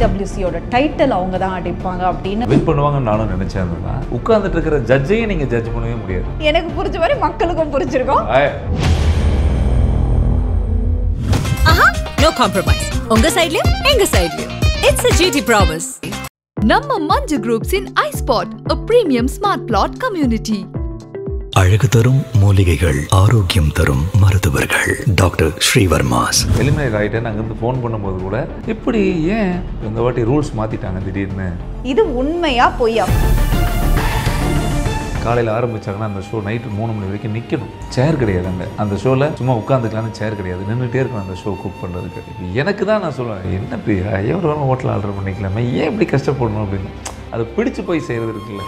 CWCயோட title அவங்க தான் அடிப்பாங்க அப்படின்னு வின் பண்ணுவாங்கன்னு நானும் நினைச்சேன். உட்கார்ந்துட்டு இருக்கிற ஜட்ஜையும் நீங்க ஜட்ஜ் பண்ணவே முடியாது. எனக்கு புரிஞ்ச மாதிரி மக்களுக்கும் புரிஞ்சிருக்கும். No compromise. உங்க சைடுலயும் எங்க சைடுலயும். It's a GT promise. நம்ம Manju groups in iSpot, a premium smart plot community. அழகு தரும் மூலிகைகள், ஆரோக்கியம் தரும் மருத்துவர்கள். டாக்டர் ஸ்ரீவர்மாஸ். எலிமினேட் ஆகிட்டேன்னு அங்கேருந்து ஃபோன் பண்ணும்போது கூட இப்படி ஏன் இந்த வாட்டி ரூல்ஸ் மாற்றிட்டாங்க திடீர்னு? இது உண்மையா பொய்யா? காலையில் ஆரம்பிச்சாங்கன்னா அந்த ஷோ நைட்டு 3 மணி வரைக்கும் நிற்கணும். சேர் கிடையாது அங்கே. அந்த ஷோவில் சும்மா உட்காந்துக்கலான்னு சேர் கிடையாது, நின்றுட்டே இருக்கணும் அந்த ஷோ குக் பண்ணுறதுக்கு. எனக்கு தான் நான் சொல்லுவேன், என்ன பிரியா ஏன் ஒரு வாரம் ஹோட்டலில் ஆர்டர் பண்ணிக்கலாமே, ஏன் இப்படி கஷ்டப்படணும் அப்படின்னு. அதை பிடிச்சு போய் செய்கிறது இருக்குல்ல.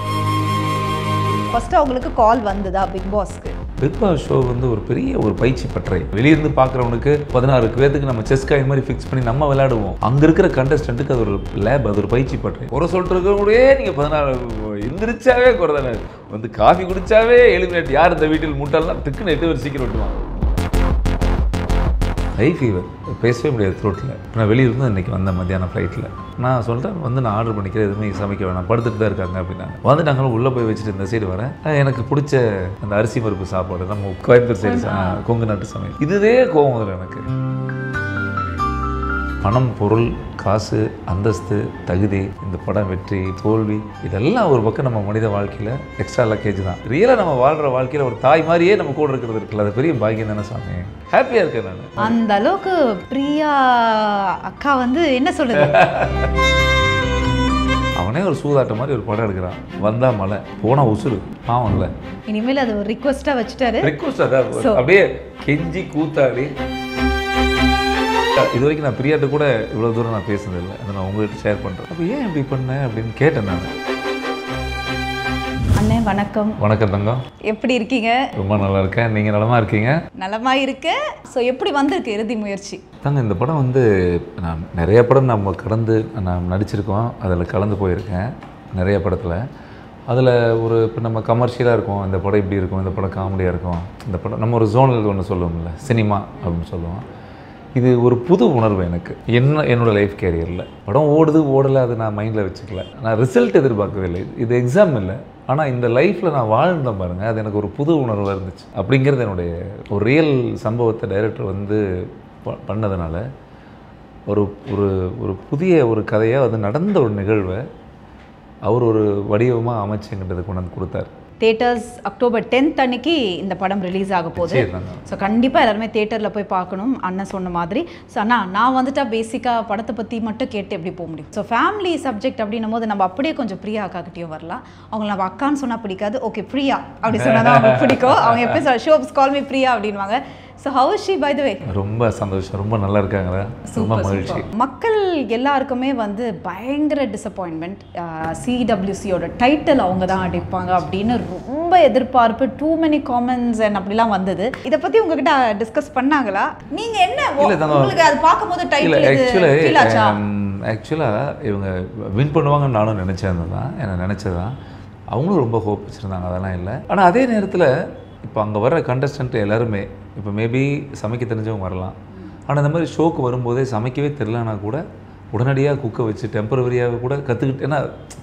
ஃபர்ஸ்ட் அவங்களுக்கு கால் வந்ததா பிக் பாஸ்க்கு? பிக் பாஸ் ஷோ வந்து ஒரு பெரிய ஒரு பயிற்சி பற்றை. வெளியிருந்து பார்க்குறவனுக்கு 16 பேருக்கு நம்ம செஸ் காயின் மாதிரி ஃபிக்ஸ் பண்ணி நம்ம விளையாடுவோம். அங்கே இருக்கிற கண்டஸ்டன்ட்டுக்கு அது ஒரு லேப், அது ஒரு பயிற்சி பற்றை. ஒரு சொல்லிட்டு கூடயே நீங்கள் 16 எந்திரிச்சாவே குறைதானே, வந்து காஃபி குடிச்சாவே எலிமினேட். யார் இந்த வீட்டில் முட்டாள்லாம் திக்குன்னு 8 பேர் சீக்கிரம் விட்டுவாங்க. ஹை ஃபீவர், பேசவே முடியாது த்ரோட்டில். நான் வெளியிருந்து இன்றைக்கி வந்தேன் மத்தியானம் ஃப்ளைட்டில். நான் சொல்கிறேன் வந்து நான் ஆர்டர் பண்ணிக்கிறேன், எதுவுமே சமைக்க வேணாம், படுத்துட்டு தான் இருக்காங்க அப்படின்னாங்க. வந்துட்டாங்களும் உள்ளே போய் வச்சுட்டு இந்த சைடு வரேன். எனக்கு பிடிச்ச அந்த அரிசி பருப்பு சாப்பாடு, நம்ம கோயம்புத்தூர் சைடு கொங்கு நாட்டு சமையல். இதுவே கோவம் வரும் எனக்கு. பணம், பொருள், காசு, அந்தஸ்து, தகுதி, இந்த படம் வெற்றி தோல்வி, இதெல்லாம் ஒரு பக்கம் நம்ம மனித வாழ்க்கையில் எக்ஸ்ட்ரா லக்கேஜ் தான். ரியலாக நம்ம வாழ்கிற வாழ்க்கையில் ஒரு தாய் மாதிரியே நம்ம கூட இருக்கிறது இருக்குல்ல, அது பெரிய பாக்கியம் தானே சாமி. ஹாப்பியாக இருக்கேன் நான். அந்த அளவுக்கு பிரியா அக்கா வந்து என்ன சொல்றது, அவனே ஒரு சூதாட்டம் மாதிரி ஒரு படம் எடுக்கிறான். வந்தா மலை போனா உசுறு, பாவம் இல்லை. இனிமேல் அது ஒரு ரிக்வெஸ்டா வச்சுட்டாரு. ரிக்வெஸ்ட் அதான் அப்படியே கெஞ்சி கூத்தாடி. இது வரைக்கும் நான் பிரியாட்ட கூட இவ்வளோ தூரம் நான் பேசுனதில்லை, அதை நான் உங்கள்கிட்ட ஷேர் பண்ணுறேன். அப்போ ஏன் இப்படி பண்ணேன் அப்படின்னு கேட்டேன் நான். அண்ணே வணக்கம். வணக்கம் தங்கம், எப்படி இருக்கீங்க? ரொம்ப நல்லா இருக்கேன், நீங்கள் நலமா இருக்கீங்க? நலமா இருக்கு. ஸோ எப்படி வந்திருக்கு இறுதி முயற்சி? தாங்க இந்த படம் வந்து நான் நிறைய படம் நம்ம கடந்து நான் நடிச்சிருக்கோம், அதில் கலந்து போயிருக்கேன் நிறைய படத்தில். அதில் ஒரு இப்போ நம்ம கமர்ஷியலாக இருக்கும், இந்த படம் இப்படி இருக்கும், இந்த படம் காமெடியாக இருக்கும், இந்த படம் நம்ம ஒரு ஜோனல் ஒன்று சொல்லுவோம்ல, சினிமா அப்படின்னு சொல்லுவோம். இது ஒரு புது உணர்வு எனக்கு என்னோடய லைஃப் கேரியரில். படம் ஓடுது ஓடலை அது நான் மைண்டில் வச்சுக்கல, நான் ரிசல்ட் எதிர்பார்க்கவே இல்லை, இது எக்ஸாம் இல்லை. ஆனால் இந்த லைஃப்பில் நான் வாழ்ந்தேன் பாருங்கள், அது எனக்கு ஒரு புது உணர்வாக இருந்துச்சு. அப்படிங்கிறது என்னுடைய ஒரு ரியல் சம்பவத்தை டைரக்டர் வந்து பண்ணதுனால ஒரு ஒரு ஒரு புதிய ஒரு கதையாக அது நடந்த ஒரு நிகழ்வை அவர் ஒரு வடிவமாக அமைச்சுங்கிறது கொண்டு வந்து கொடுத்தார். தியேட்டர்ஸ் அக்டோபர் 10th அன்னைக்கு இந்த படம் ரிலீஸ் ஆக போகுது. ஸோ கண்டிப்பாக எல்லாருமே தியேட்டரில் போய் பார்க்கணும் அண்ணன் சொன்ன மாதிரி. ஸோ அண்ணா நான் வந்துட்டா பேசிக்காக படத்தை பற்றி மட்டும் கேட்டு எப்படி போக முடியும்? ஸோ ஃபேமிலி சப்ஜெக்ட் அப்படின்னும் போது நம்ம அப்படியே கொஞ்சம் பிரியா அக்காக்கிட்டையும் வரலாம். அவங்கள நம்ம அக்கான்னு சொன்னால் பிடிக்காது, ஓகே பிரியா அப்படி சொன்னால் தான் அவங்களுக்கு பிடிக்கும். அவங்க எப்போ ஷோப்ஸ் கால் மீ பிரியா அப்படின்வாங்க. So how is she by the way? ரொம்ப சந்தோஷம், ரொம்ப நல்லா இருக்காங்களா, ரொம்ப மகிழ்ச்சி. மக்கள் எல்லாருக்குமே வந்து பயங்கர டிசப்பாயின்மெண்ட். CWCயோட டைட்டில் அவங்க தான் அடிப்பாங்க அப்படின்னு ரொம்ப எதிர்பார்ப்பு, டூ மெனி காமெண்ட்ஸ் அண்ட் அப்படிலாம் வந்தது. இதை பற்றி உங்ககிட்ட டிஸ்கஸ் பண்ணாங்களா? நீங்கள் என்ன உங்களுக்கு அது பார்க்கும்போது டைட்டில் ஆக்சுவலாக இவங்க வின் பண்ணுவாங்கன்னு நானும் நினச்சேன் தான், என்ன நினச்சதான். அவங்களும் ரொம்ப ஹோப் வச்சுருந்தாங்க, அதெல்லாம் இல்லை. ஆனால் அதே நேரத்தில் இப்போ அங்கே வர்ற கண்டஸ்டன்ட் எல்லாருமே இப்போ மேபி சமைக்க தெரிஞ்சவங்க வரலாம். ஆனால் இந்த மாதிரி ஷோக்கு வரும்போதே சமைக்கவே தெரிலனா கூட உடனடியாக குக்கை வச்சு டெம்பரவரியாக கூட கற்றுக்கிட்டு, ஏன்னா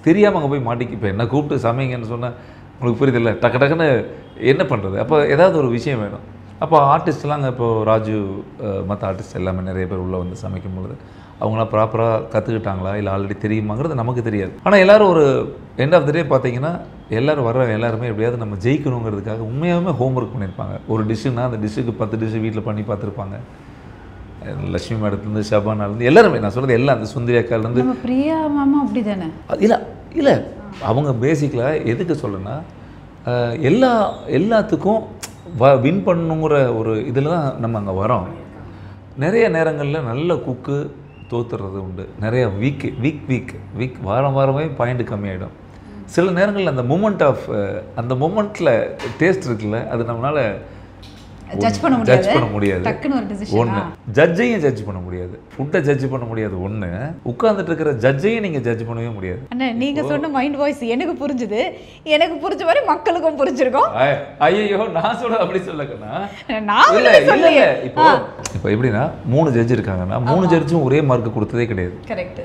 தெரியாமல் அங்கே போய் மாட்டிக்கு. இப்போ என்ன கூப்பிட்டு சமைங்கன்னு சொன்னால் உங்களுக்கு புரியுதில்ல, டக்கு டக்குன்னு என்ன பண்ணுறது? அப்போ ஏதாவது ஒரு விஷயம் வேணும். அப்போ ஆர்டிஸ்ட்லாம் அங்கே இப்போது ராஜு மற்ற ஆர்டிஸ்ட் எல்லாமே நிறைய பேர் உள்ளே வந்து சமைக்கும் பொழுது அவங்களாம் ப்ராப்பராக கற்றுக்கிட்டாங்களா இல்லை ஆல்ரெடி தெரியுமாங்கிறது நமக்கு தெரியாது. ஆனால் எல்லோரும் ஒரு எண்ட் ஆஃப் த டே பார்த்தீங்கன்னா எல்லோரும் வர்ற எல்லாருமே எப்படியாவது நம்ம ஜெயிக்கணுங்கிறதுக்காக உண்மையாகவே ஹோம்ஒர்க் பண்ணியிருப்பாங்க. ஒரு டிஷ்ஷுன்னா அந்த டிஷ்ஷுக்கு 10 டிஷ்ஷு வீட்டில் பண்ணி பார்த்துருப்பாங்க. லட்சுமி மேடத்துலேருந்து ஷபானாலேருந்து எல்லாருமே, நான் சொல்கிறது எல்லாம், அந்த சுந்தரி அக்காலேருந்து பிரியா மாமா அப்படி தானே. இல்லை அவங்க பேசிக்கலாக எதுக்கு சொல்கிறேன்னா எல்லாத்துக்கும் வின் பண்ணுங்கிற ஒரு இதில் தான் நம்ம அங்கே வரோம். நிறைய நேரங்களில் நல்ல குக்கு தோத்துறது உண்டு. நிறைய வீக் வாரமே பாயிண்ட் கம்மியாகிடும். சில நேரங்களில் அந்த மூமெண்ட்டில் டேஸ்ட் இருக்குல்ல, அது நம்மளால் ஜட்ஜ் பண்ண முடியாது. ஒன்று ஜட்ஜையும் ஜட்ஜ் பண்ண முடியாது, ஃபுட்டை ஜட்ஜ் பண்ண முடியாது. ஒன்று உட்கார்ந்துட்டு இருக்கிற ஜட்ஜையும் நீங்கள் ஜட்ஜ் பண்ணவே முடியாது. அண்ணா நீங்கள் சொன்ன மைண்ட் வாய்ஸ் எனக்கு புரிஞ்சுது, எனக்கு புரிஞ்ச மாதிரி மக்களுக்கும் புரிஞ்சிருக்கும். ஐயோ நான் சொல்ல அப்படி சொல்லக்கண்ணா, நான் இல்லை இப்போ இப்போ எப்படின்னா 3 ஜட்ஜ் இருக்காங்கன்னா 3 ஜட்ஜும் ஒரே மார்க் கொடுத்ததே கிடையாது. கரெக்ட்.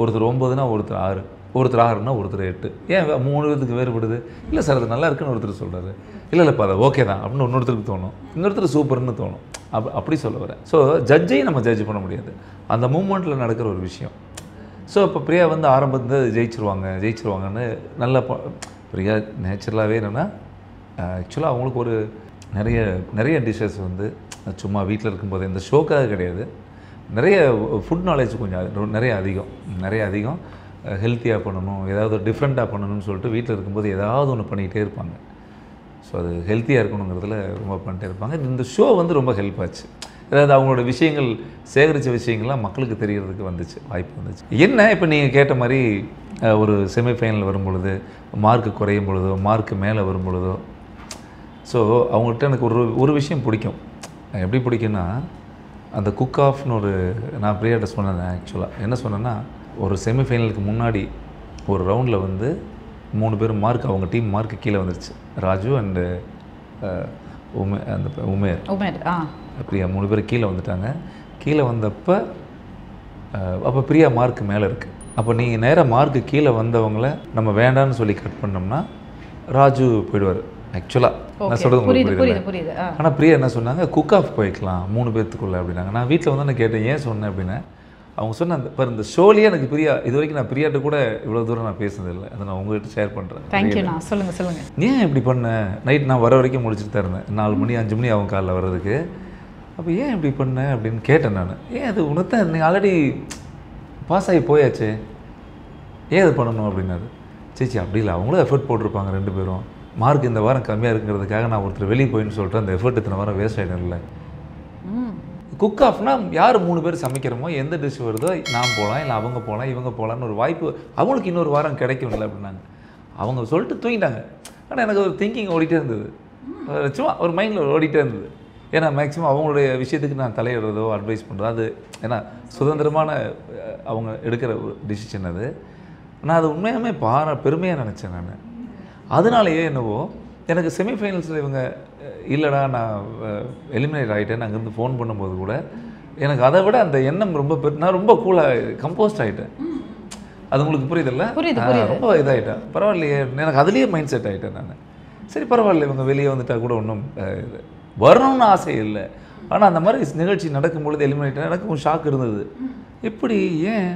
ஒருத்தர் 9னா ஒருத்தர் 6, ஒருத்தர் 6னா ஒருத்தர் 8. ஏன் 3 பேருக்கு வேறுபடுது? இல்லை சார் அது நல்லா இருக்குன்னு ஒருத்தர் சொல்கிறாரு, இல்லைப்பா அது ஓகே தான் அப்படின்னு இன்னொருத்தருக்கு தோணும், இன்னொருத்தர் சூப்பர்னு தோணும். அப்படி சொல்ல வரேன். ஸோ ஜட்ஜையும் நம்ம ஜட்ஜ் பண்ண முடியாது, அந்த மூமெண்ட்டில் நடக்கிற ஒரு விஷயம். ஸோ இப்போ பிரியா வந்து ஆரம்பத்தில் ஜெயிச்சிருவாங்கன்னு நல்லா பிரியா நேச்சுரலாகவே என்னென்னா ஆக்சுவலாக அவங்களுக்கு ஒரு நிறைய டிஷ்ஷஸ் வந்து சும்மா வீட்டில் இருக்கும்போது இந்த ஷோக்காக கிடையாது, நிறைய ஃபுட் நாலேஜ் கொஞ்சம் நிறைய அதிகம் ஹெல்த்தியாக பண்ணணும், ஏதாவது டிஃப்ரெண்ட்டாக பண்ணணும்னு சொல்லிட்டு வீட்டில் இருக்கும்போது ஏதாவது ஒன்று பண்ணிக்கிட்டே இருப்பாங்க. ஸோ அது ஹெல்த்தியாக இருக்கணுங்கிறதுல ரொம்ப பண்ணிட்டே இருப்பாங்க. இந்த ஷோ வந்து ரொம்ப ஹெல்ப் ஆச்சு. அதாவது அவங்களோட விஷயங்கள் சேகரித்த விஷயங்கள்லாம் மக்களுக்கு தெரியறதுக்கு வாய்ப்பு வந்துச்சு. என்ன இப்போ நீங்கள் கேட்ட மாதிரி ஒரு செமிஃபைனல் வரும்பொழுது மார்க்கு குறையும் பொழுதோ மார்க்கு மேலே வரும் பொழுதோ ஸோ அவங்கள்ட்ட எனக்கு ஒரு விஷயம் பிடிக்கும். எப்படி பிடிக்குன்னா அந்த குக் ஆஃப்னு நான் பிரியாட்ட சொன்னேன். ஆக்சுவலாக என்ன சொன்னேன்னா ஒரு செமிஃபைனலுக்கு முன்னாடி ஒரு ரவுண்டில் வந்து 3 பேர் மார்க் அவங்க டீம் மார்க்கு கீழே வந்துருச்சு. ராஜு அண்டு உமேர் பிரியா 3 பேர் கீழே வந்துட்டாங்க. கீழே வந்தப்போ அப்போ பிரியா மார்க்கு மேலே இருக்குது. அப்போ நீங்கள் நேராக மார்க்கு கீழே வந்தவங்கள நம்ம வேண்டான்னு சொல்லி கட் பண்ணோம்னா ராஜு போயிடுவார். ஆக்சுவலாக நான் சொல்கிறது உங்களுக்கு புரியுது. ஆனால் பிரியா என்ன சொன்னாங்க, குக் ஆஃப் போய்க்கலாம் 3 பேர்த்துக்குள்ளே அப்படின்னாங்க. நான் வீட்டில் வந்து நான் கேட்டேன் ஏன் சொன்னேன் அப்படின்னா, அவங்க சொன்ன இந்த ஷோலேயே எனக்கு பிரியா இது வரைக்கும் நான் பிரியாட்ட கூட இவ்வளோ தூரம் நான் பேசுனதில்லை, அதை நான் உங்கள்கிட்ட ஷேர் பண்ணுறேன். தேங்க்யூண்ணா. சொல்லுங்கள். ஏன் இப்படி பண்ணேன்? நைட் நான் வர வரைக்கும் முடிச்சுட்டு தான் இருந்தேன், 4 மணி 5 மணி அவங்க காலைல வர்றதுக்கு. அப்போ ஏன் இப்படி பண்ணேன் அப்படின்னு கேட்டேன் நான். ஏன் அது உனத்தான் நீங்கள் ஆல்ரெடி பாஸ் ஆகி போயாச்சு, ஏன் இது பண்ணணும் அப்படின்னாரு. சேச்சி அப்படி இல்லை, அவங்களும் எஃபர்ட் போட்டிருப்பாங்க 2 பேரும், மார்க் இந்த வாரம் கம்மியாக இருக்குங்கிறதுக்காக நான் ஒருத்தர் வெளியே போயின்னு சொல்லிட்டு அந்த எஃபர்ட் இத்தனை வாரம் வேஸ்ட் ஆகிடும். இல்லை குக் ஆஃப்னா யார் 3 பேர் சமைக்கிறோமோ எந்த டிஷ் வருதோ நான் போகலாம், இல்லை அவங்க போகலாம், இவங்க போகலான்னு ஒரு வாய்ப்பு அவங்களுக்கு இன்னொரு வாரம் கிடைக்கும் இல்லை அப்படின்னாங்க. அவங்க சொல்லிட்டு தூங்கிட்டாங்க. ஆனால் எனக்கு ஒரு திங்கிங் ஓடிட்டே இருந்தது, சும்மா ஒரு மைண்டில் ஓடிட்டே இருந்தது. ஏன்னா மேக்ஸிமம் அவங்களுடைய விஷயத்துக்கு நான் தலையிடுறதோ அட்வைஸ் பண்ணுறதோ அது ஏன்னா சுதந்திரமான அவங்க எடுக்கிற ஒரு டிசிஷன் அது. நான் அது உண்மையாகவே பெருமையாக நினச்சேன் நான். அதனாலேயே என்னவோ எனக்கு செமிஃபைனல்ஸில் இவங்க இல்லைடா நான் எலிமினேட் ஆகிட்டேன் அங்கேருந்து ஃபோன் பண்ணும்போது கூட எனக்கு அதை விட அந்த எண்ணம் ரொம்ப நான் ரொம்ப கூலாக கம்போஸ்ட் ஆகிட்டேன். அது உங்களுக்கு புரியுதில்ல? ரொம்ப இதாகிட்டேன். பரவாயில்லையே, எனக்கு அதுலேயே மைண்ட் செட் ஆகிட்டேன் நான். சரி பரவாயில்ல, இவங்க வெளியே வந்துட்டால் கூட ஒன்றும் வரணும்னு ஆசை இல்லை. ஆனால் அந்த மாதிரி நிகழ்ச்சி நடக்கும்பொழுது எலிமினேட் எனக்கு ஷாக் இருந்தது. எப்படி ஏன்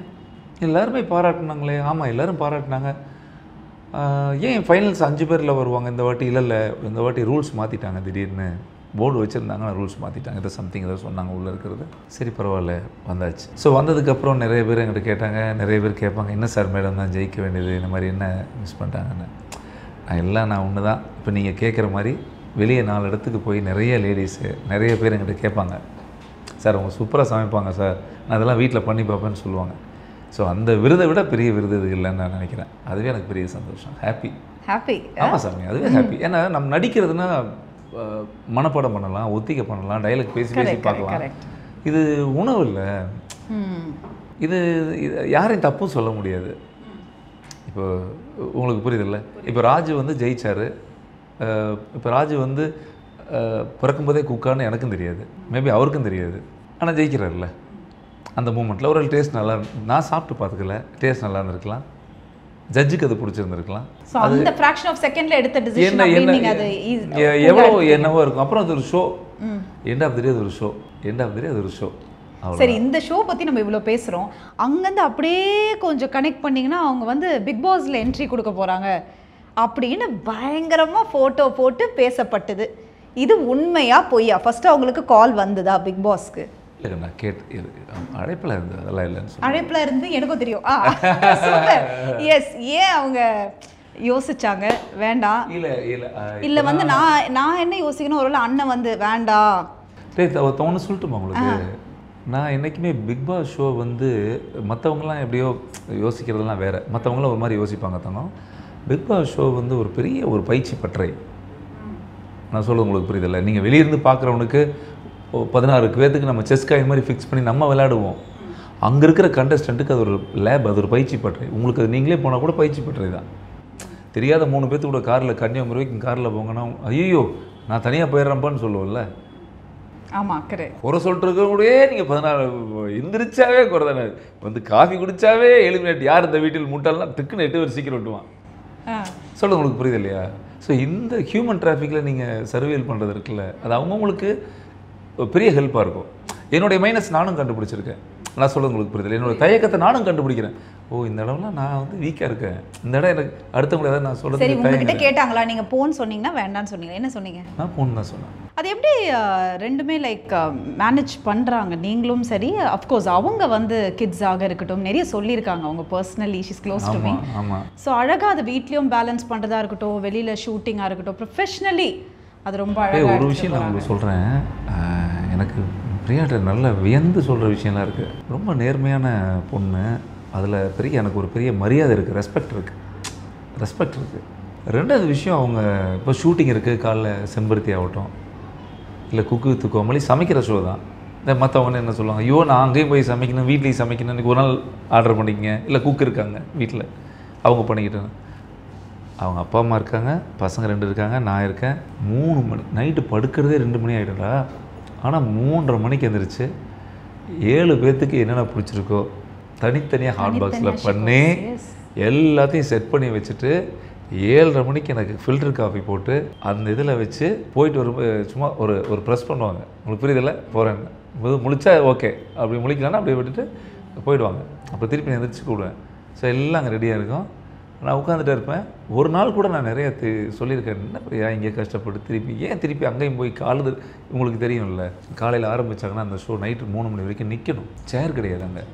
எல்லாருமே பாராட்டினாங்களே? ஆமாம் எல்லாரும் பாராட்டினாங்க. ஏன் ஃபைனல்ஸ் 5 பேரில் வருவாங்க இந்த வாட்டி? இல்லை இந்த வாட்டி ரூல்ஸ் மாற்றிட்டாங்க, திடீர்னு போர்டு வச்சுருந்தாங்க, ரூல்ஸ் மாற்றிட்டாங்க, ஏதோ சம்திங் ஏதோ சொன்னாங்க உள்ளே இருக்கிறது. சரி பரவாயில்ல வந்தாச்சு. ஸோ வந்ததுக்கப்புறம் நிறைய பேர் என்கிட்ட கேட்டாங்க, நிறைய பேர் கேட்பாங்க என்ன சார் மேடம் தான் ஜெயிக்க வேண்டியது, இந்த மாதிரி என்ன மிஸ் பண்ணிட்டாங்கன்னு. நான் ஒன்று தான், இப்போ நீங்கள் கேட்குற மாதிரி வெளியே 4 இடத்துக்கு போய் நிறைய லேடிஸு நிறைய பேர் என்கிட்ட கேட்பாங்க, சார் அவங்க சூப்பராக சமைப்பாங்க சார், நான் அதெல்லாம் வீட்டில் பண்ணி பார்ப்பேன்னு சொல்லுவாங்க. ஸோ அந்த விருதை விட பெரிய விருது இது இல்லைன்னு நான் நினைக்கிறேன். அதுவே எனக்கு பெரிய சந்தோஷம், ஹாப்பி. ஆமாம் சாமி, அதுவே ஹாப்பி. ஏன்னா நம்ம நடிக்கிறதுனா மனப்பாடம் பண்ணலாம், ஒத்திகை பண்ணலாம், டைலாக் பேசி பார்க்கலாம். இது உணவு இல்லை, இது யாரையும் தப்பும் சொல்ல முடியாது. இப்போ உங்களுக்கு புரியுதில்ல? இப்போ ராஜு வந்து ஜெயிச்சார். இப்போ ராஜு வந்து பிறக்கும்போதே குக்கான்னு எனக்கும் தெரியாது, மேபி அவருக்கும் தெரியாது, ஆனால் ஜெயிக்கிறார்ல அந்த மூமெண்ட்டில். ஒரு டேஸ்ட் நல்லா நான் சாப்பிட்டு பார்த்துக்கல, டேஸ்ட் நல்லா இருந்திருக்கலாம், ஜட்ஜுக்கு அது பிடிச்சிருந்துருக்கலாம். அந்த ஃபிராக்ஷன் ஆஃப் செகண்ட்ல எடுத்த டிசிஷன் எவ்வளோ என்னவோ இருக்கும். அப்புறம் அது ஒரு ஷோ, எண்ட் ஆஃப் தி டே அது ஒரு ஷோ. சரி, இந்த ஷோ பற்றி நம்ம இவ்வளோ பேசுகிறோம், அங்கேருந்து அப்படியே கொஞ்சம் கனெக்ட் பண்ணிங்கன்னா அவங்க வந்து பிக் பாஸில் என்ட்ரி கொடுக்க போகிறாங்க அப்படின்னு பயங்கரமாக ஃபோட்டோ போட்டு பேசப்பட்டது. இது உண்மையா பொய்யா? ஃபர்ஸ்ட் அவங்களுக்கு கால் வந்ததா பிக் பாஸ்க்கு? இல்லை நான் அழைப்பில் இருந்தது, அதெல்லாம் இல்லைன்னு அழைப்பில் இருந்து எனக்கும் தெரியும். எஸ், ஏன் அவங்க யோசிச்சாங்க வேண்டாம்? இல்லை வந்து நான் என்ன யோசிக்கணும், ஒருவேளை அண்ணன் வந்து வேண்டாம் தோணு சொல்லட்டுமா உங்களுக்கு? நான் என்றைக்குமே பிக் பாஸ் ஷோ வந்து மற்றவங்களாம் எப்படியோ யோசிக்கிறதுலாம் வேறு, மற்றவங்களாம் ஒரு மாதிரி யோசிப்பாங்க. தங்கம் பிக் பாஸ் ஷோ வந்து ஒரு பெரிய ஒரு பயிற்சி பற்றை. நான் சொல்கிறது உங்களுக்கு புரியுதில்லை? நீங்கள் வெளியிருந்து பார்க்குறவனுக்கு 16 பேர்த்துக்கு நம்ம செஸ் காயின் மாதிரி ஃபிக்ஸ் பண்ணி நம்ம விளையாடுவோம். அங்கே இருக்கிற கண்டஸ்டண்ட்டுக்கு அது ஒரு லேப், அது ஒரு பயிற்சி பற்றை. உங்களுக்கு அது நீங்களே போனால் கூட பயிற்சி பற்றை தான். தெரியாத 3 பேர்த்து கூட காரில் கன்னியாகுமரி வரைக்கும் காரில் போங்கன்னா ஐயோ நான் தனியாக போயிடுறேன்ப்பான்னு சொல்லுவோம்ல, ஆமாம் கரெக்ட். குறை சொல்லிட்டு இருக்கவங்களே நீங்கள் 14 எந்திரிச்சாவே குறை தானே. வந்து காஃபி குடிச்சாவே எலிமினேட், யார் இந்த வீட்டில் முட்டாள்னா டக்குன்னு 8 பேர் சீக்கிரம் விட்டுவான். சொல்ல உங்களுக்கு புரியுது இல்லையா? ஸோ இந்த ஹியூமன் டிராஃபிக்கில் நீங்கள் சர்வியல் பண்ணுறது இருக்குல்ல, அது அவங்கவுங்களுக்கு பெரிய ஹெல்ப்பாக இருக்கும். என்னுடைய மைனஸ் நானும் கண்டுபிடிச்சிருக்கேன். நான் சொல்கிறது உங்களுக்கு புரியுது. என்னோடய தயக்கத்தை நானும் கண்டுபிடிக்கிறேன். ஓ இந்த இடம்லாம் நான் வந்து வீக்காக இருக்கேன், இந்த இடம் எனக்கு அடுத்தவங்களை ஏதாவது நான் சொல்கிறது. சரி, உங்ககிட்ட கேட்டாங்களா நீங்கள் போன்னு சொன்னீங்கன்னா வேண்டான்னு சொன்னீங்க, என்ன சொன்னீங்க? நான் போன்னு தான் சொன்னேன். அது எப்படி ரெண்டுமே லைக் மேனேஜ் பண்ணுறாங்க? நீங்களும் சரி, அஃப்கோர்ஸ் அவங்க வந்து கிட்ஸாக இருக்கட்டும் நிறைய சொல்லியிருக்காங்க அவங்க personally, she's close to me. ஆமாம். ஸோ அழகாக அது வீட்லேயும் பேலன்ஸ் பண்ணுறதா இருக்கட்டும், வெளியில் ஷூட்டிங்காக இருக்கட்டும், ப்ரொஃபஷ்னலி அது ரொம்ப அழகாக. ஒரு விஷயம் நான் உங்களுக்கு சொல்கிறேன், எனக்கு பிரியாட்ட நல்ல வியந்து சொல்கிற விஷயம்லாம் இருக்குது. ரொம்ப நேர்மையான பொண்ணு, அதில் எனக்கு ஒரு பெரிய மரியாதை இருக்குது, ரெஸ்பெக்ட் இருக்குது. ரெண்டாவது விஷயம், அவங்க இப்போ ஷூட்டிங் இருக்குது, காலைல செம்பருத்தி ஆகட்டும் இல்லை குக்கு வித் கோமளி சமைக்கிற ஷோ தான். இந்த மற்றவங்க என்ன சொல்லுவாங்க, ஐயோ நான் அங்கேயும் போய் சமைக்கணும், வீட்லேயும் சமைக்கணும், இன்றைக்கி ஒரு நாள் ஆர்டர் பண்ணிக்கங்க, இல்லை குக் இருக்காங்க வீட்டில் அவங்க பண்ணிக்கிட்டாங்க. அவங்க அப்பா அம்மா இருக்காங்க, பசங்க 2 இருக்காங்க, நான் இருக்கேன். 3 மணி நைட்டு படுக்கிறதே 2 மணி ஆகிடும்டா. ஆனால் 3:30 மணிக்கு எழுந்திரிச்சு 7 பேர்த்துக்கு என்னென்ன பிடிச்சிருக்கோ தனித்தனியாக ஹாட் பாக்ஸில் பண்ணி எல்லாத்தையும் செட் பண்ணி வச்சுட்டு 7:30 மணிக்கு எனக்கு ஃபில்டர் காஃபி போட்டு அந்த இதில் வச்சு போயிட்டு வரும். சும்மா ஒரு ப்ரெஸ் பண்ணுவாங்க, உங்களுக்கு புரியுதில்ல, போகிறேன் முழிச்சா ஓகே, அப்படி முழிக்கலான்னா அப்படியே விட்டுட்டு போயிடுவாங்க. அப்புறம் திருப்பி நான் எந்திரிச்சு கூடுவேன். ஸோ எல்லாம் அங்கே ரெடியாக இருக்கும், நான் உட்காந்துட்டே இருப்பேன். ஒரு நாள் கூட நான் நிறைய சொல்லியிருக்கேன், என்ன பிரியா இங்கே கஷ்டப்பட்டு திருப்பி அங்கேயும் போய் காலுது. உங்களுக்கு தெரியும்ல, காலையில் ஆரம்பித்தாங்கன்னா அந்த ஷோ நைட்டு 3 மணி வரைக்கும் நிற்கணும், சேர் கிடையாது அங்கே.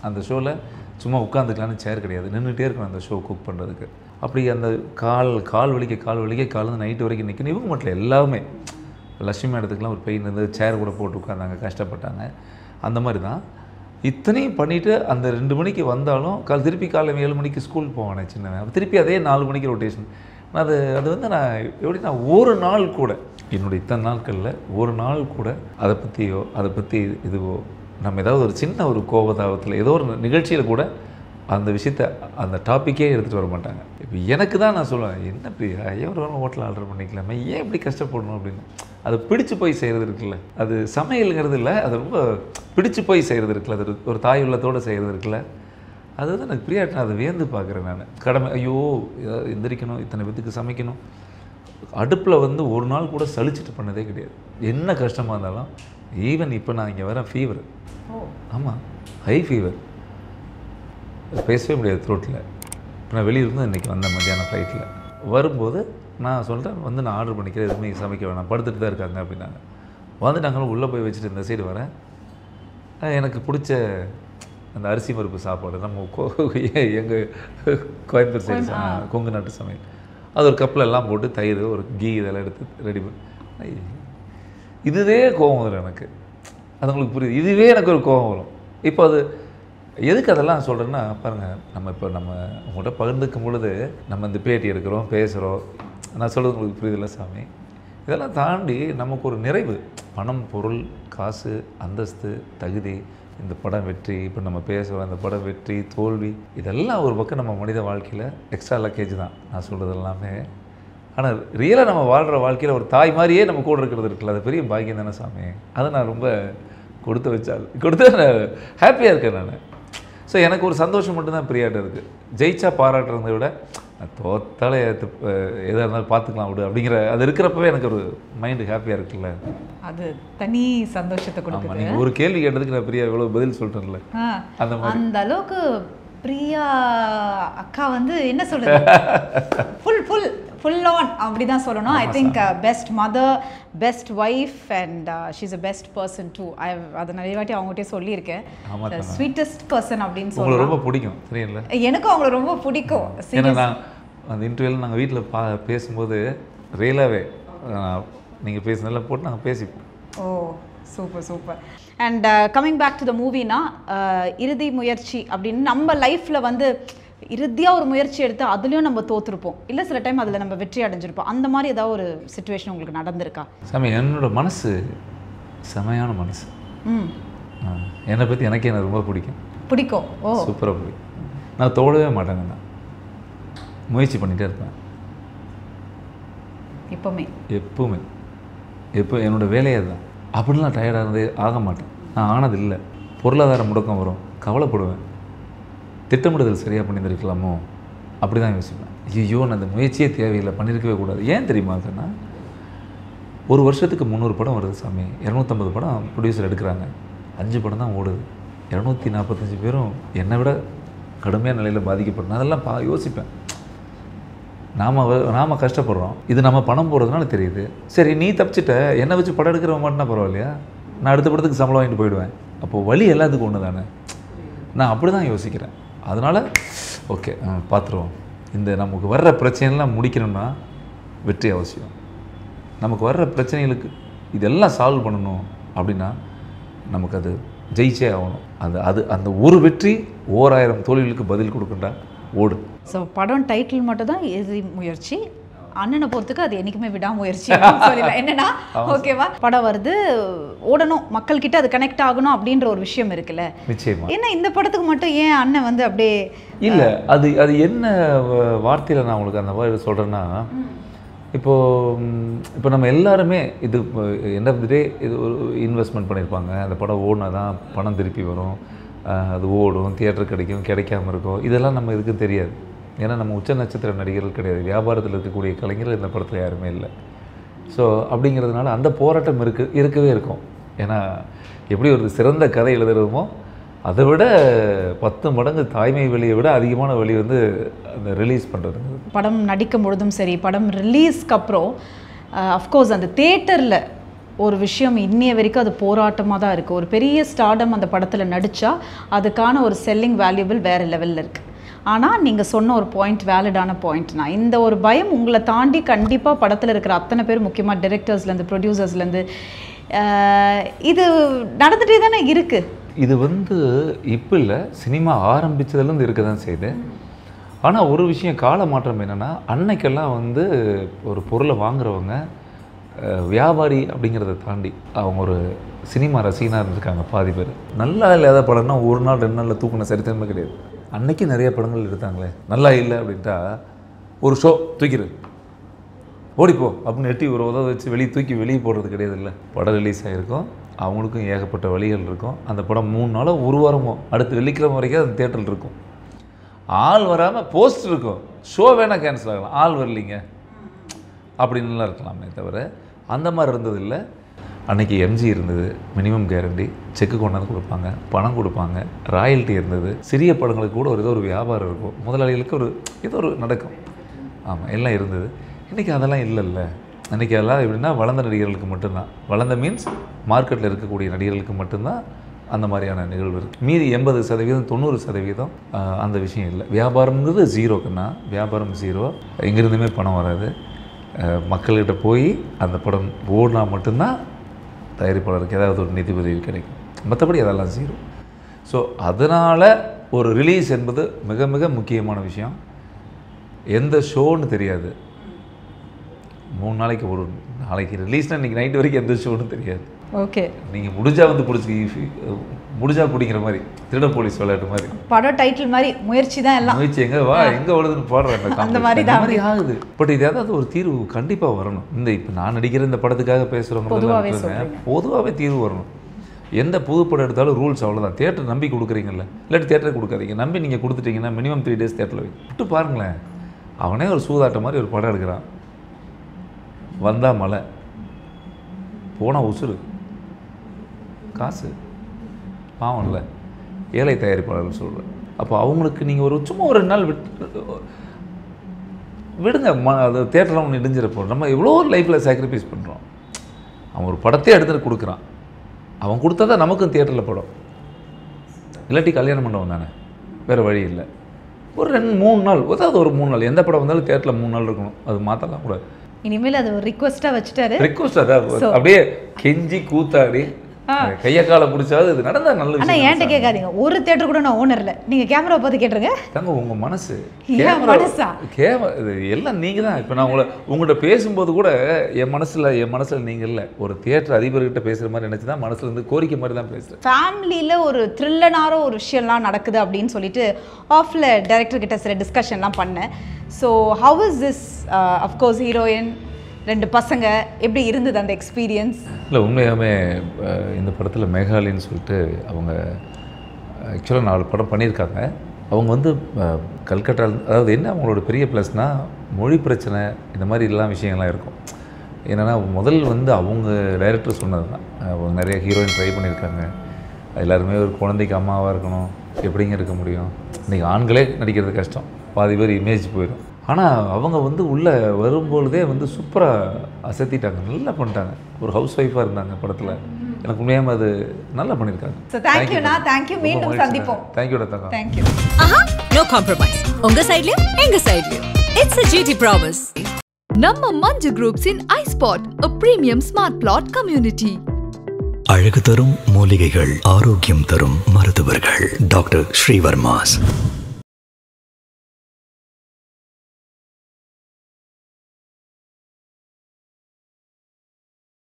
அந்த ஷோவில் சும்மா உட்காந்துக்கலான்னு சேர் கிடையாது, நின்றுட்டே இருக்கணும் அந்த ஷோ குக் பண்ணுறதுக்கு. அப்படி அந்த கால் வலிக்க காலேருந்து நைட்டு வரைக்கும் நிற்கணும். இவங்க மட்டும் எல்லாமே, லட்சுமி மேடத்துக்குலாம் ஒரு பெயின் இருந்து சேர் கூட போட்டு உட்காந்தாங்க, கஷ்டப்பட்டாங்க. அந்த மாதிரி தான் இத்தனையும் பண்ணிவிட்டு அந்த 2 மணிக்கு வந்தாலும் திருப்பி காலையில் 7 மணிக்கு ஸ்கூல் போவானே சின்னவன், அப்போ திருப்பி அதே 4 மணிக்கு ரொட்டேஷன். அது வந்து நான் எப்படின்னா ஒரு நாள் கூட என்னுடைய இத்தனை நாட்களில் ஒரு நாள் கூட அதை பற்றி இதுவோ நம்ம ஏதாவது ஒரு சின்ன ஒரு கோபதாபத்தில் ஏதோ ஒரு நிகழ்ச்சியில் கூட அந்த விஷயத்தை அந்த டாப்பிக்கே எடுத்துகிட்டு வர மாட்டாங்க. இப்போ எனக்கு தான் நான் சொல்லுவேன், என்ன பிரியா ஏன் ஒரு வேணும் ஹோட்டலில் ஆர்டர் பண்ணிக்கலாமே, ஏன் இப்படி கஷ்டப்படணும் அப்படின்னு. அது பிடிச்சு போய் செய்கிறது இருக்குல்ல, அது சமையலுங்கிறது இல்லை, அது ரொம்ப பிடிச்சு போய் செய்கிறது இருக்குல்ல, அது ஒரு தாய் உள்ளத்தோடு செய்கிறது இருக்குல்ல, அதுதான் எனக்கு பிரியாட்டு. நான் அதை வியந்து பார்க்குறேன். நான் கடமை, ஐயோ ஏதாவது எந்திரிக்கணும், இத்தனை பேத்துக்கு சமைக்கணும். அடுப்பில் வந்து ஒரு நாள் கூட சலிச்சுட்டு பண்ணதே கிடையாது, என்ன கஷ்டமாக இருந்தாலும். ஈவன் இப்போ நான் இங்கே வரேன், ஃபீவர். ஆமாம், ஹை ஃபீவர், பேசவே முடியாது த்ரோட்டில். இப்போ நான் வெளியிருந்து இன்றைக்கி வந்தேன் மத்தியானம் ஃப்ளைட்டில். வரும்போது நான் சொல்கிறேன், வந்து நான் ஆர்டர் பண்ணிக்கிறேன், எதுவுமே சமைக்க வேணாம், படுத்துட்டு தான் இருக்காங்க அப்படின்னாங்க. வந்து நாங்களும் உள்ளே போய் வச்சுட்டு இந்த சைடு வரேன். எனக்கு பிடிச்ச அந்த அரிசி பருப்பு சாப்பாடு, நம்ம எங்கள் கோயம்புத்தூர் சைடு கொங்கு நாட்டு சமையல், அது ஒரு கப்பில் எல்லாம் போட்டு தயிர் ஒரு கீ இதெல்லாம் எடுத்து ரெடி பண்ணி, இதுவே கோபம் வரும் எனக்கு. அது உங்களுக்கு புரியுது, இதுவே எனக்கு ஒரு கோபம் வரும். இப்போ அது எதுக்கு அதெல்லாம் சொல்கிறேன்னா பாருங்கள், நம்ம உங்கள்கிட்ட பகிர்ந்துக்கும் பொழுது நம்ம இந்த பேட்டி எடுக்கிறோம், பேசுகிறோம். நான் சொல்கிறது உங்களுக்கு புரியுதில்ல சாமி. இதெல்லாம் தாண்டி நமக்கு ஒரு நிறைவு, பணம், பொருள், காசு, அந்தஸ்து, தகுதி, இந்த படம் வெற்றி, இப்போ நம்ம பேசுகிறோம், இந்த படம் வெற்றி, தோல்வி, இதெல்லாம் ஒரு பக்கம் நம்ம மனித வாழ்க்கையில் எக்ஸ்ட்ரா லக்கேஜ் தான் நான் சொல்கிறது எல்லாமே. ஆனால் ரியலாக நம்ம வாழ்கிற வாழ்க்கையில் ஒரு தாய் மாதிரியே நம்ம கூட இருக்கிறது இருக்குல்ல, அது பெரிய பாக்கியம் தானே சாமி. அதை நான் ரொம்ப கொடுத்து நான் ஹாப்பியாக இருக்கேன் நான். ஸோ எனக்கு ஒரு சந்தோஷம் மட்டும்தான் பிரியாட்ட இருக்குது. ஜெயிச்சா பாராட்டுறதை விட தோத்தாலே எதாக இருந்தாலும் பார்த்துக்கலாம் விடு அப்படிங்கிற அது இருக்கிறப்பவே எனக்கு ஒரு மைண்டு ஹாப்பியாக இருக்குல்ல, அது தனி சந்தோஷத்தை கொடுக்கும். நீங்கள் ஒரு கேள்வி கேட்டதுக்கு நான் பிரியா எவ்வளோ பதில் சொல்லிட்டேன்ல, அந்த அளவுக்கு பிரியா அக்கா வந்து என்ன சொல்கிறது, ஃபுல் ஆன் அப்படி தான் சொல்லணும். I think best mother, best wife and she's a best person too. அதை நிறைய வாட்டி அவங்ககிட்டே சொல்லியிருக்கேன், ஸ்வீட்டஸ்ட் பர்சன் அப்படின்னு சொல்லி. ரொம்ப பிடிக்கும் தெரியல, எனக்கும் அவங்கள ரொம்ப பிடிக்கும். ஏன்னா நான் அந்த இன்டர்வியூவில் நாங்கள் வீட்டில் பேசும்போது ரியலாகவே நீங்கள் பேசுனதெல்லாம் போட்டு நாங்கள் பேசிப்போம். Oh super. And coming back to the மூவினா, இறுதி முயற்சி அப்படின்னு நம்ம லைஃப்பில் வந்து இறுதியாக ஒரு முயற்சி எடுத்து அதுலேயும் நம்ம தோற்றுருப்போம், இல்லை சில டைம் அதில் நம்ம வெற்றி அடைஞ்சிருப்போம். அந்த மாதிரி ஏதாவது ஒரு சிச்சுவேஷன் உங்களுக்கு நடந்திருக்கா? சாமி, என்னோட மனசு செமையான மனசு. என்னை பற்றி எனக்கே எனக்கு ரொம்ப பிடிக்கும். ஓ சூப்பராக பிடிக்கும். நான் தோடவே மாட்டேங்க, நான் முயற்சி பண்ணிகிட்டே இருப்பேன் எப்போவுமே. எப்போ என்னோடய வேலையே தான். அப்படின்லாம் டயர்டாக இருந்தே ஆக மாட்டேன். நான் ஆனது இல்லை. பொருளாதார முடக்கம் வரும், கவலைப்படுவேன். திட்டமிடுதல் சரியாக பண்ணியிருக்கலாமோ அப்படி தான் யோசிப்பேன். ஐயோ நான் அந்த முயற்சியே தேவையில்லை, பண்ணியிருக்கவே கூடாது. ஏன் தெரியுமா அதுன்னா, ஒரு வருஷத்துக்கு 300 படம் வருது சாமி, 250 படம் ப்ரொடியூசர் எடுக்கிறாங்க, 5 படம் தான் ஓடுது. 245 பேரும் என்னை விட கடுமையான நிலையில் பாதிக்கப்படணும். அதெல்லாம் யோசிப்பேன். நாம் கஷ்டப்படுறோம், இது நம்ம பணம் போடுறதுனால தெரியுது. சரி நீ தப்பிச்சிட்ட, என்னை வச்சு படம் எடுக்கிறவங்க மட்டும்னா பரவாயில்லையா? நான் அடுத்த படத்துக்கு சம்பளம் வாங்கிட்டு போயிடுவேன். அப்போது வழி எல்லாத்துக்கும் ஒன்று தானே. நான் அப்படி தான் யோசிக்கிறேன். அதனால் ஓகே பார்த்துருவோம். இந்த நமக்கு வர்ற பிரச்சனைலாம் முடிக்கணும்னா வெற்றி அவசியம். நமக்கு வர்ற பிரச்சனைகளுக்கு இதெல்லாம் சால்வ் பண்ணணும் அப்படின்னா நமக்கு அது ஜெயிச்சே ஆகணும். அந்த ஒரு வெற்றி 1000 தோல்விகளுக்கு பதில் கொடுக்குண்டா ஓடு. ஸோ படம் டைட்டில் மட்டும் தான் எதிரி முயற்சி, அண்ணனை பொறுத்துக்கு அது என்றைக்குமே விடாமுயற்சி சொல்லலாம். என்னன்னா ஓகேவா, படம் வருது, ஓடணும், மக்கள்கிட்ட அது கனெக்ட் ஆகணும் அப்படின்ற ஒரு விஷயம் இருக்குல்ல. நிச்சயமா. ஏன்னா இந்த படத்துக்கு மட்டும் ஏன் அண்ணன் வந்து அப்படியே இல்லை, அது என்ன வார்த்தையில் நான் உங்களுக்கு அந்த மாதிரி சொல்கிறேன்னா, இப்போ நம்ம எல்லாருமே இது எண்ட் ஆஃப் தி டே இது ஒரு இன்வெஸ்ட்மெண்ட் பண்ணியிருப்பாங்க. அந்த படம் ஓடினா தான் பணம் திருப்பி வரும், அது ஓடும், தியேட்டர் கிடைக்காமல் இருக்கும். இதெல்லாம் நம்ம இதுக்கு தெரியாது. ஏன்னா நம்ம உச்ச நட்சத்திர நடிகர்கள் கிடையாது, வியாபாரத்தில் இருக்கக்கூடிய கலைஞர்கள் இந்த படத்தில் யாருமே இல்லை. ஸோ அப்படிங்கிறதுனால அந்த போராட்டம் இருக்கவே இருக்கும். ஏன்னா எப்படி ஒரு சிறந்த கதை எழுதுறதுமோ அதை விட 10 மடங்கு தாய்மை வழியை விட அதிகமான வழி வந்து அந்த ரிலீஸ் பண்ணுறது. படம் நடிக்கும் பொழுதும் சரி, படம் ரிலீஸ்க்கு அப்புறம் அஃப்கோர்ஸ் அந்த தேட்டரில் ஒரு விஷயம் இன்னைய வரைக்கும் அது போராட்டமாக தான் இருக்குது. ஒரு பெரிய ஸ்டார்டம் அந்த படத்தில் நடித்தா அதுக்கான ஒரு செல்லிங் வேல்யூபிள் வேறு லெவலில் இருக்குது. ஆனால் நீங்கள் சொன்ன ஒரு பாயிண்ட் வேலிடான பாயிண்ட்னா, இந்த ஒரு பயம் உங்களை தாண்டி கண்டிப்பாக படத்தில் இருக்கிற அத்தனை பேர், முக்கியமாக டைரக்டர்ஸ்லேருந்து ப்ரொடியூசர்ஸ்லேருந்து இது நடந்துகிட்டே தானே இருக்குது. இது வந்து இப்போ இல்லை, சினிமா ஆரம்பித்ததுலேருந்து இருக்க தான் செய்யுது. ஆனால் ஒரு விஷயம் கால மாற்றம் என்னென்னா, அன்னைக்கெல்லாம் வந்து ஒரு பொருளை வாங்குறவங்க வியாபாரி அப்படிங்கிறத தாண்டி அவங்க ஒரு சினிமா ரசிகனாக இருந்திருக்காங்க. பாதி பேர் நல்லா இல்லாத படம்னா 1 நாள் 2 நாளில் தூக்கின சரித்திரமே கிடையாது. அன்னைக்கு நிறைய படங்கள் எடுத்தாங்களே, நல்லா இல்லை அப்படின்ட்டா ஒரு ஷோ தூக்கிடு ஓடிப்போ அப்படின்னு எட்டி ஒரு உதவ வச்சு வெளியே போடுறது கிடையாது. இல்லை, படம் ரிலீஸ் ஆகிருக்கும், அவங்களுக்கும் ஏகப்பட்ட வழிகள் இருக்கும். அந்த படம் 3 நாளோ 1 வாரமோ அடுத்து வெள்ளிக்கிழமை வரைக்கும் அந்த தேட்டரில் இருக்கும். ஆள் வராமல் போஸ்ட் இருக்கும், ஷோ வேணால் கேன்சல் ஆகலாம், ஆள் வரலிங்க அப்படின்லாம் இருக்கலாமே தவிர அந்த மாதிரி இருந்ததில்லை. அன்றைக்கி எம்ஜி இருந்தது, மினிமம் கேரண்டி, செக்கு கொண்டாந்து கொடுப்பாங்க, பணம் கொடுப்பாங்க, ராயல்ட்டி இருந்தது. சிறிய படங்களுக்கு கூட ஏதோ ஒரு வியாபாரம் இருக்கும், முதலாளிகளுக்கு ஏதோ ஒரு நடக்கும். ஆமாம், எல்லாம் இருந்தது. இன்றைக்கி அதெல்லாம் இல்லைல்ல. இன்றைக்கி அதெல்லாம் எப்படின்னா வளர்ந்த நடிகர்களுக்கு மட்டும்தான், வளர்ந்த மீன்ஸ் மார்க்கெட்டில் இருக்கக்கூடிய நடிகர்களுக்கு மட்டும்தான் அந்த மாதிரியான நிகழ்வு இருக்குது. மீதி 80% 90% அந்த விஷயம் இல்லை. வியாபாரம்ங்கிறது ஜீரோக்குன்னா வியாபாரம் ஜீரோ, எங்கேருந்துமே பணம் வராது. மக்கள்கிட்ட போய் அந்த படம் ஓடினா மட்டும்தான் தயாரிப்பாளருக்கு ஏதாவது ஒரு நிதி உதவி கிடைக்கும், மற்றபடி அதெல்லாம் ஜீரோ. ஸோ அதனால் ஒரு ரிலீஸ் என்பது மிக மிக முக்கியமான விஷயம். எந்த ஷோன்னு தெரியாது, 3 நாளைக்கு ஒரு நாளைக்கு ரிலீஸ்னால் இன்றைக்கி நைட்டு வரைக்கும் எந்த ஷோன்னு தெரியாது. ஓகே, நீங்கள் முடிஞ்சால் வந்து முடிஞ்சா பிடிக்கிற மாதிரி, திருட போலீஸ் விளையாட்டு மாதிரி, படம் டைட்டில் மாதிரி முயற்சி தான் எல்லாம். முயற்சி எங்கே வருதுன்னு பாடுறேன், அந்த மாதிரி ஆகுது. பட் இது ஏதாவது ஒரு தீர்வு கண்டிப்பாக வரணும். இப்போ நான் நடிக்கிற இந்த படத்துக்காக பேசுகிறவங்க பொதுவாகவே தீர்வு வரணும். எந்த புது படம் எடுத்தாலும் ரூல்ஸ் அவ்வளோதான். தேட்டர் நம்பி கொடுக்குறீங்கல்ல, இல்லாட்டி தேட்டரை கொடுக்காதீங்க. நம்பி நீங்கள் கொடுத்துட்டீங்கன்னா மினிமம் 3 டேஸ் தேட்டரில் விட்டு பாருங்களேன். அவனே ஒரு சூதாட்டம் மாதிரி ஒரு படம் எடுக்கிறான், வந்தால் மழை, போனால் உசுறு, காசு பாவம் இல்லை, ஏழை தயாரிப்பாளர்கள் சொல்கிறேன். அப்போ அவங்களுக்கு நீங்கள் சும்மா ஒரு 2 நாள் விடுங்க. அது தேட்டரில் ஒன்று இடிஞ்சிடப்போ நம்ம எவ்வளோ லைஃப்பில் சாக்ரிஃபைஸ் பண்ணுறோம். அவன் ஒரு படத்தையே எடுத்துகிட்டு கொடுக்குறான், அவன் கொடுத்தா தான் நமக்கும் தியேட்டரில் படம், இல்லாட்டி கல்யாண மண்டபம் தானே, வேறு வழி இல்லை. ஒரு 2-3 நாள், அதாவது ஒரு 3 நாள் எந்த படம் வந்தாலும் தேட்டரில் 3 நாள் இருக்கணும். அது மாற்றலாம் கூடாது. இனிமேல் அது ஒரு ரிக்வெஸ்ட்டாக வச்சுட்டாரு. ரிக்வெஸ்ட் அதான் அப்படியே கெஞ்சி கூத்தாடி கையை காலை பிடிச்சாது இது நடந்தால் நல்ல விஷயம். ஆனால் ஏன்ட்ட கேட்காதீங்க, ஒரு தேட்டர் கூட நான் ஓனர் இல்லை, நீங்கள் கேமரா பார்த்து கேட்டுருங்க. தாங்க உங்கள் மனசு மனசா இது எல்லாம் நீங்கள் தான். இப்போ நான் உங்கள்கிட்ட பேசும்போது கூட என் மனசில் நீங்கள் இல்லை, ஒரு தியேட்டர் அதிபர்கிட்ட பேசுகிற மாதிரி நினச்சி தான் மனசில் இருந்து கோரிக்கை மாதிரி தான் பேசுகிறேன். ஃபேமிலியில் ஒரு த்ரில்லனார ஒரு விஷயம்லாம் நடக்குது அப்படின்னு சொல்லிட்டு ஆஃபில் டைரக்டர் கிட்ட சில டிஸ்கஷன்லாம் பண்ணேன். So how is this, of course heroine 2 பசங்க, எப்படி இருந்தது அந்த எக்ஸ்பீரியன்ஸ்? இல்லை உண்மையாகவே இந்த படத்தில் மேகாலின்னு சொல்லிட்டு அவங்க ஆக்சுவலாக 4 படம் பண்ணியிருக்காங்க. அவங்க வந்து கல்கட்டா, அதாவது என்ன அவங்களோட பெரிய ப்ளஸ்னால் மொழி பிரச்சனை இந்த மாதிரி எல்லாம் விஷயங்கள்லாம் இருக்கும். என்னென்னா முதல் வந்து அவங்க டைரக்டர் சொன்னது தான், அவங்க நிறைய ஹீரோயின் ட்ரை பண்ணியிருக்காங்க. எல்லாருமே ஒரு குழந்தைக்கு அம்மாவாக இருக்கணும், எப்படிங்க இருக்க முடியும், இன்றைக்கி ஆண்களே நடிக்கிறது கஷ்டம், பாதி பேர் இமேஜ் போயிடும். ஆனால் அவங்க வந்து உள்ளே வரும்பொழுதே வந்து சூப்பராக அசத்திட்டாங்க, நல்லா பண்ணிட்டாங்க. ஒரு ஹவுஸ் ஒய்ஃபாக இருந்தாங்க படத்தில். எனக்கு உண்மையாக அது நல்லா பண்ணியிருக்காங்க. ஸோ தேங்க்யூண்ணா, தேங்க்யூ. மீண்டும் சந்திப்போம். தேங்க்யூடா தங்கா. தேங்க்யூ. No compromise. உங்க சைட்லயும் எங்க சைட்லயும். It's a GT Promise. நம்ம மஞ்சு குரூப்ஸின் ஐஸ்பாட், a premium smart plot community. அழகு தரும் மூலிகைகள், ஆரோக்கியம் தரும் மருத்துவர்கள். டாக்டர் ஸ்ரீவர்மாஸ்.